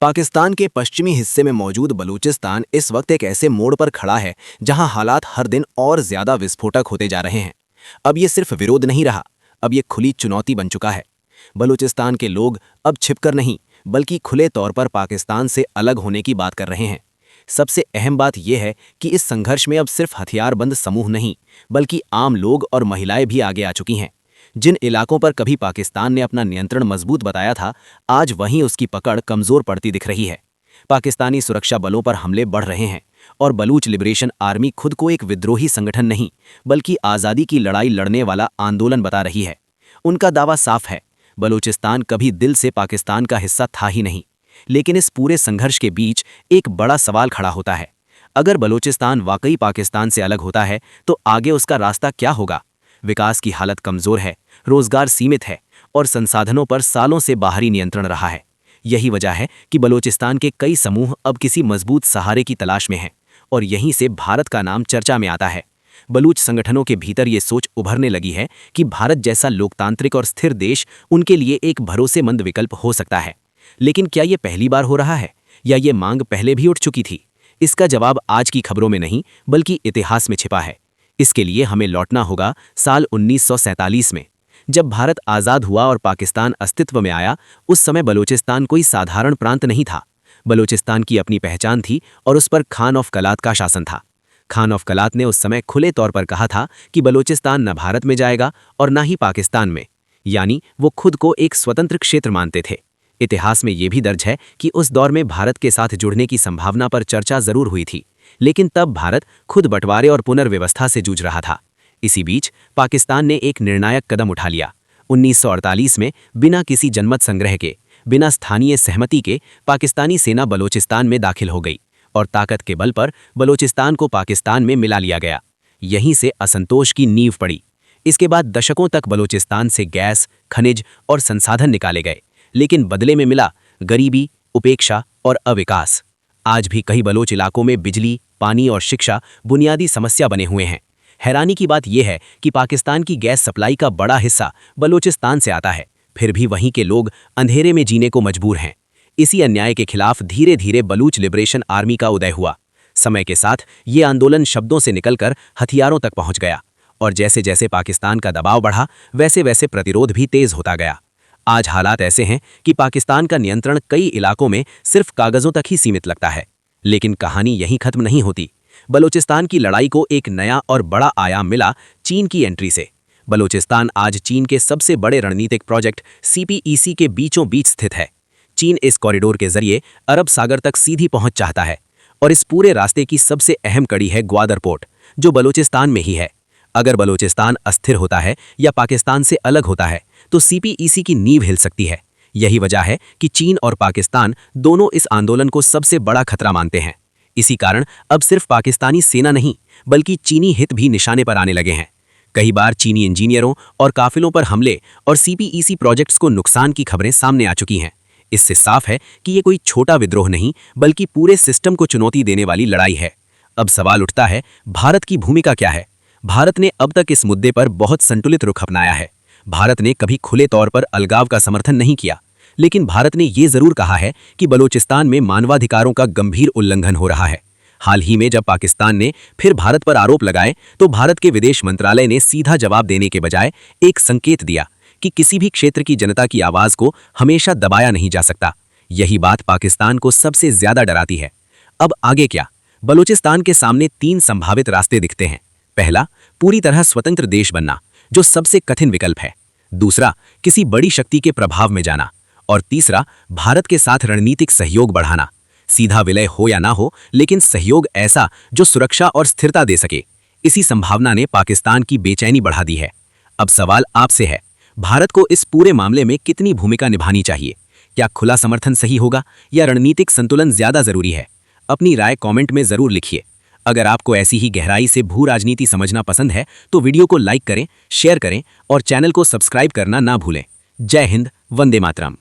पाकिस्तान के पश्चिमी हिस्से में मौजूद बलूचिस्तान इस वक्त एक ऐसे मोड़ पर खड़ा है जहां हालात हर दिन और ज्यादा विस्फोटक होते जा रहे हैं। अब ये सिर्फ विरोध नहीं रहा, अब ये खुली चुनौती बन चुका है। बलूचिस्तान के लोग अब छिपकर नहीं बल्कि खुले तौर पर पाकिस्तान से अलग होने की बात कर रहे हैं। सबसे अहम बात यह है कि इस संघर्ष में अब सिर्फ हथियारबंद समूह नहीं बल्कि आम लोग और महिलाएं भी आगे आ चुकी हैं। जिन इलाकों पर कभी पाकिस्तान ने अपना नियंत्रण मजबूत बताया था, आज वहीं उसकी पकड़ कमजोर पड़ती दिख रही है। पाकिस्तानी सुरक्षा बलों पर हमले बढ़ रहे हैं और बलूच लिबरेशन आर्मी खुद को एक विद्रोही संगठन नहीं बल्कि आज़ादी की लड़ाई लड़ने वाला आंदोलन बता रही है। उनका दावा साफ है, बलूचिस्तान कभी दिल से पाकिस्तान का हिस्सा था ही नहीं। लेकिन इस पूरे संघर्ष के बीच एक बड़ा सवाल खड़ा होता है। अगर बलूचिस्तान वाकई पाकिस्तान से अलग होता है तो आगे उसका रास्ता क्या होगा? विकास की हालत कमजोर है, रोजगार सीमित है और संसाधनों पर सालों से बाहरी नियंत्रण रहा है। यही वजह है कि बलूचिस्तान के कई समूह अब किसी मजबूत सहारे की तलाश में हैं और यहीं से भारत का नाम चर्चा में आता है। बलूच संगठनों के भीतर ये सोच उभरने लगी है कि भारत जैसा लोकतांत्रिक और स्थिर देश उनके लिए एक भरोसेमंद विकल्प हो सकता है। लेकिन क्या ये पहली बार हो रहा है या ये मांग पहले भी उठ चुकी थी? इसका जवाब आज की खबरों में नहीं बल्कि इतिहास में छिपा है। इसके लिए हमें लौटना होगा साल 1947 में, जब भारत आज़ाद हुआ और पाकिस्तान अस्तित्व में आया। उस समय बलूचिस्तान कोई साधारण प्रांत नहीं था। बलूचिस्तान की अपनी पहचान थी और उस पर खान ऑफ कलात का शासन था। खान ऑफ कलात ने उस समय खुले तौर पर कहा था कि बलूचिस्तान न भारत में जाएगा और न ही पाकिस्तान में, यानी वो खुद को एक स्वतंत्र क्षेत्र मानते थे। इतिहास में ये भी दर्ज है कि उस दौर में भारत के साथ जुड़ने की संभावना पर चर्चा जरूर हुई थी, लेकिन तब भारत खुद बंटवारे और पुनर्व्यवस्था से जूझ रहा था। इसी बीच पाकिस्तान ने एक निर्णायक कदम उठा लिया। 1948 में बिना किसी जनमत संग्रह के, बिना स्थानीय सहमति के पाकिस्तानी सेना बलूचिस्तान में दाखिल हो गई और ताकत के बल पर बलूचिस्तान को पाकिस्तान में मिला लिया गया। यहीं से असंतोष की नींव पड़ी। इसके बाद दशकों तक बलूचिस्तान से गैस, खनिज और संसाधन निकाले गए, लेकिन बदले में मिला गरीबी, उपेक्षा और अविकास। आज भी कई बलोच इलाकों में बिजली, पानी और शिक्षा बुनियादी समस्या बने हुए हैं। हैरानी की बात यह है कि पाकिस्तान की गैस सप्लाई का बड़ा हिस्सा बलूचिस्तान से आता है, फिर भी वहीं के लोग अंधेरे में जीने को मजबूर हैं। इसी अन्याय के खिलाफ धीरे धीरे बलूच लिबरेशन आर्मी का उदय हुआ। समय के साथ ये आंदोलन शब्दों से निकलकर हथियारों तक पहुंच गया और जैसे जैसे पाकिस्तान का दबाव बढ़ा वैसे वैसे प्रतिरोध भी तेज होता गया। आज हालात ऐसे हैं कि पाकिस्तान का नियंत्रण कई इलाकों में सिर्फ कागजों तक ही सीमित लगता है। लेकिन कहानी यहीं खत्म नहीं होती। बलूचिस्तान की लड़ाई को एक नया और बड़ा आयाम मिला चीन की एंट्री से। बलूचिस्तान आज चीन के सबसे बड़े रणनीतिक प्रोजेक्ट CPEC के बीचों बीच स्थित है। चीन इस कॉरिडोर के जरिए अरब सागर तक सीधी पहुंच चाहता है और इस पूरे रास्ते की सबसे अहम कड़ी है ग्वादर पोर्ट, जो बलूचिस्तान में ही है। अगर बलूचिस्तान अस्थिर होता है या पाकिस्तान से अलग होता है तो CPEC की नींव हिल सकती है। यही वजह है कि चीन और पाकिस्तान दोनों इस आंदोलन को सबसे बड़ा खतरा मानते हैं। इसी कारण अब सिर्फ पाकिस्तानी सेना नहीं बल्कि चीनी हित भी निशाने पर आने लगे हैं। कई बार चीनी इंजीनियरों और काफिलों पर हमले और CPEC प्रोजेक्ट्स को नुकसान की खबरें सामने आ चुकी हैं। इससे साफ है कि ये कोई छोटा विद्रोह नहीं बल्कि पूरे सिस्टम को चुनौती देने वाली लड़ाई है। अब सवाल उठता है, भारत की भूमिका क्या है? भारत ने अब तक इस मुद्दे पर बहुत संतुलित रुख अपनाया है। भारत ने कभी खुले तौर पर अलगाव का समर्थन नहीं किया, लेकिन भारत ने ये जरूर कहा है कि बलूचिस्तान में मानवाधिकारों का गंभीर उल्लंघन हो रहा है। हाल ही में जब पाकिस्तान ने फिर भारत पर आरोप लगाए तो भारत के विदेश मंत्रालय ने सीधा जवाब देने के बजाय एक संकेत दिया कि किसी भी क्षेत्र की जनता की आवाज को हमेशा दबाया नहीं जा सकता। यही बात पाकिस्तान को सबसे ज्यादा डराती है। अब आगे क्या? बलूचिस्तान के सामने 3 संभावित रास्ते दिखते हैं। पहला, पूरी तरह स्वतंत्र देश बनना, जो सबसे कठिन विकल्प है। दूसरा, किसी बड़ी शक्ति के प्रभाव में जाना। और तीसरा, भारत के साथ रणनीतिक सहयोग बढ़ाना। सीधा विलय हो या ना हो, लेकिन सहयोग ऐसा जो सुरक्षा और स्थिरता दे सके। इसी संभावना ने पाकिस्तान की बेचैनी बढ़ा दी है। अब सवाल आपसे है, भारत को इस पूरे मामले में कितनी भूमिका निभानी चाहिए? क्या खुला समर्थन सही होगा या रणनीतिक संतुलन ज्यादा जरूरी है? अपनी राय कमेंट में जरूर लिखिए। अगर आपको ऐसी ही गहराई से भू राजनीति समझना पसंद है तो वीडियो को लाइक करें, शेयर करें और चैनल को सब्सक्राइब करना ना भूलें। जय हिंद, वंदे मातरम।